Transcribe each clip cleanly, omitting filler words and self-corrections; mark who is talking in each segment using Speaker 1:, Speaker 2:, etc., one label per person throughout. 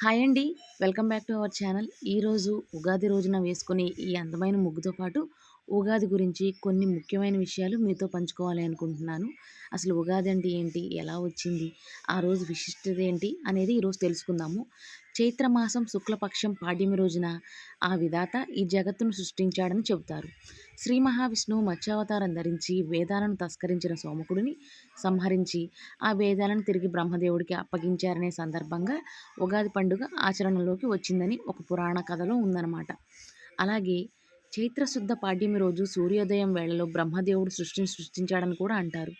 Speaker 1: Hi అండి. Welcome back to our channel. ఈరోజు ఉగాది రోజున వేసుకునే ఈ అందమైన ముగ్గుతో పాటు ఉగాది గురించి కొన్ని ముఖ్యమైన విషయాలు మీతో పంచుకోవాలి అనుకుంటున్నాను. అసలు ఉగాది అంటే ఏంటి? ఎలా వచ్చింది? ఆ రోజు విశిష్టత ఏంటి? అనేది ఈరోజు తెలుసుకుందాము. చైత్రమాసం శుక్లపక్షం పాడ్యమి రోజున ఆ విధాత ఈ జగత్తును సృష్టించాడని చెబుతారు. శ్రీ మహావిష్ణువు మత్స్యావతారం ధరించి వేదాలను తస్కరించిన సోమకుడిని సంహరించి ఆ వేదాలను తిరిగి బ్రహ్మదేవుడికి అప్పగించారనే సందర్భంగా ఉగాది పండుగ ఆచరణలోకి వచ్చిందని ఒక పురాణ కథలో ఉందన్నమాట. అలాగే చైత్రశుద్ధ పాడ్యమి రోజు సూర్యోదయం వేళలో బ్రహ్మదేవుడు సృష్టిని సృష్టించాడని కూడా అంటారు.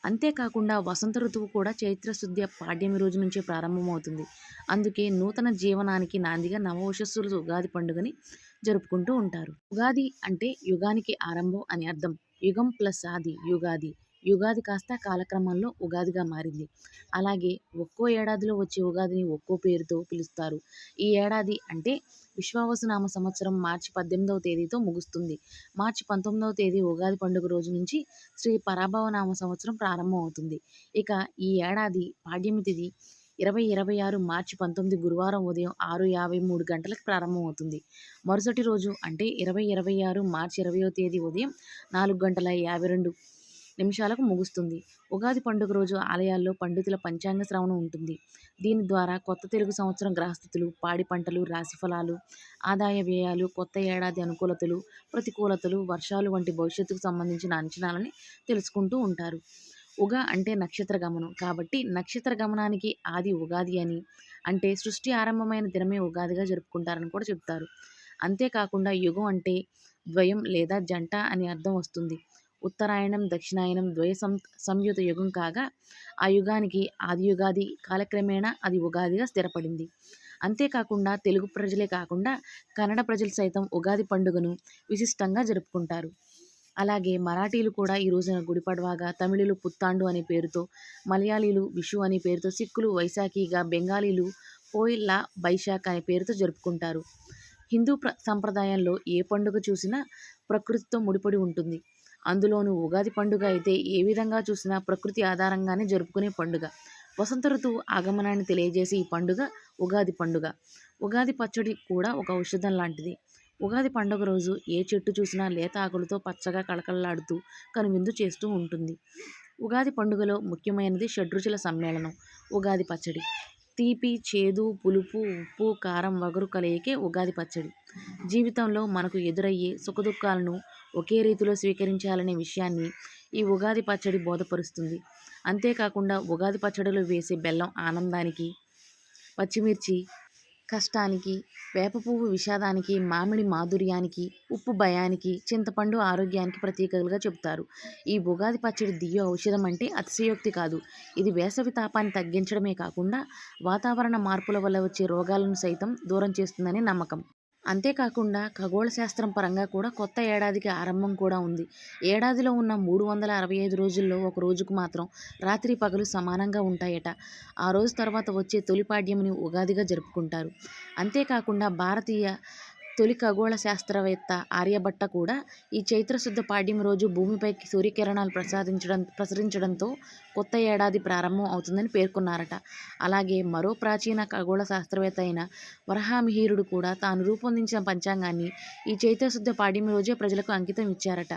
Speaker 1: అంతేకాకుండా వసంత ఋతువు కూడా చైత్రశుద్ధ పాడ్యమి రోజు నుంచే ప్రారంభమవుతుంది. అందుకే నూతన జీవనానికి నాందిగా నవవషస్సుల ఉగాది పండుగని జరుపుకుంటూ ఉంటారు. ఉగాది అంటే యుగానికి ఆరంభం అని అర్థం. యుగం ప్లస్ ఆది యుగాది. యుగాది కాస్త కాలక్రమంలో ఉగాదిగా మారింది. అలాగే ఒక్కో ఏడాదిలో వచ్చే ఉగాదిని ఒక్కో పేరుతో పిలుస్తారు. ఈ ఏడాది అంటే విశ్వావసునామ సంవత్సరం మార్చి 18వ తేదీతో ముగుస్తుంది. మార్చి 19వ తేదీ ఉగాది పండుగ రోజు నుంచి శ్రీ పరాభవనామ సంవత్సరం ప్రారంభం అవుతుంది. ఇక ఈ ఏడాది పాడ్యమి తిథి 2026 మార్చి 19 గురువారం ఉదయం 6:53 గంటలకు ప్రారంభమవుతుంది. మరుసటి రోజు అంటే 2026 మార్చి 20వ తేదీ ఉదయం 4:52 నిమిషాలకు ముగుస్తుంది. ఉగాది పండుగ రోజు ఆలయాల్లో పండితుల పంచాంగ శ్రవణం ఉంటుంది. దీని ద్వారా కొత్త తెలుగు సంవత్సరం గ్రహస్థితులు, పాడి పంటలు, రాశిఫలాలు, ఆదాయ వ్యయాలు, కొత్త ఏడాది అనుకూలతలు, ప్రతికూలతలు, వర్షాలు వంటి భవిష్యత్తుకు సంబంధించిన అంచనాలని తెలుసుకుంటూ ఉంటారు. ఉగా అంటే నక్షత్ర గమనం కాబట్టి నక్షత్ర గమనానికి ఆది ఉగాది అని, అంటే సృష్టి ఆరంభమైన దినమే ఉగాదిగా జరుపుకుంటారని కూడా చెప్తారు. అంతేకాకుండా యుగం అంటే ద్వయం లేదా జంట అని అర్థం వస్తుంది. ఉత్తరాయణం దక్షిణాయనం ద్వయ సంయుత యుగం కాగా ఆ యుగానికి ఆది యుగాది, కాలక్రమేణా అది ఉగాదిగా స్థిరపడింది. అంతేకాకుండా తెలుగు ప్రజలే కాకుండా కన్నడ ప్రజలు సైతం ఉగాది పండుగను విశిష్టంగా జరుపుకుంటారు. అలాగే మరాఠీలు కూడా ఈ రోజున గుడిపడ్వాగా, తమిళులు పుత్తాండు అనే పేరుతో, మలయాళీలు విషు అనే పేరుతో, సిక్కులు వైశాఖిగా, బెంగాలీలు పోయిల్లా బైశాఖ్ అనే పేరుతో జరుపుకుంటారు. హిందూ సంప్రదాయంలో ఏ పండుగ చూసినా ప్రకృతితో ముడిపడి ఉంటుంది. అందులోనూ ఉగాది పండుగ అయితే ఏ విధంగా చూసినా ప్రకృతి ఆధారంగానే జరుపుకునే పండుగ. వసంత ఋతువు ఆగమనాన్ని తెలియజేసే ఈ పండుగ ఉగాది పండుగ. ఉగాది పచ్చడి కూడా ఒక ఔషధం లాంటిది. ఉగాది పండుగ రోజు ఏ చెట్టు చూసినా లేత ఆకులతో పచ్చగా కళకళలాడుతూ కనువిందు చేస్తూ ఉంటుంది. ఉగాది పండుగలో ముఖ్యమైనది షడ్రుచుల సమ్మేళనం ఉగాది పచ్చడి. తీపి, చేదు, పులుపు, ఉప్పు, కారం, వగరు కలయికే ఉగాది పచ్చడి. జీవితంలో మనకు ఎదురయ్యే సుఖదుఖాలను ఒకే రీతిలో స్వీకరించాలనే విషయాన్ని ఈ ఉగాది పచ్చడి బోధపరుస్తుంది. అంతేకాకుండా ఉగాది పచ్చడిలో వేసే బెల్లం ఆనందానికి, పచ్చిమిర్చి కష్టానికి, వేప పువ్వు విషాదానికి, మామిడి మాధుర్యానికి, ఉప్పు భయానికి, చింతపండు ఆరోగ్యానికి ప్రతీకలుగా చెబుతారు. ఈ ఉగాది పచ్చడి దివ్య ఔషధం అంటే అతిశయోక్తి కాదు. ఇది వేసవి తాపాన్ని తగ్గించడమే కాకుండా వాతావరణ మార్పుల వల్ల వచ్చే రోగాలను సైతం దూరం చేస్తుందని నమ్మకం. అంతేకాకుండా ఖగోళ శాస్త్రం పరంగా కూడా కొత్త ఏడాదికి ఆరంభం కూడా ఉంది. ఏడాదిలో ఉన్న 365 రోజుల్లో ఒక రోజుకు మాత్రం రాత్రి పగలు సమానంగా ఉంటాయట. ఆ రోజు తర్వాత వచ్చే తొలి పాడ్యమిని ఉగాదిగా జరుపుకుంటారు. అంతేకాకుండా భారతీయ తొలి ఖగోళ శాస్త్రవేత్త ఆర్యభట్ట కూడా ఈ చైత్రశుద్ధ పాడ్యమి రోజు భూమిపైకి సూర్యకిరణాలు ప్రసరించడంతో కొత్త ఏడాది ప్రారంభం అవుతుందని పేర్కొన్నారట. అలాగే మరో ప్రాచీన ఖగోళ శాస్త్రవేత్త అయిన వరహామిహిరుడు కూడా తాను రూపొందించిన పంచాంగాన్ని ఈ చైత్రశుద్ధ పాడ్యమి రోజే ప్రజలకు అంకితం ఇచ్చారట.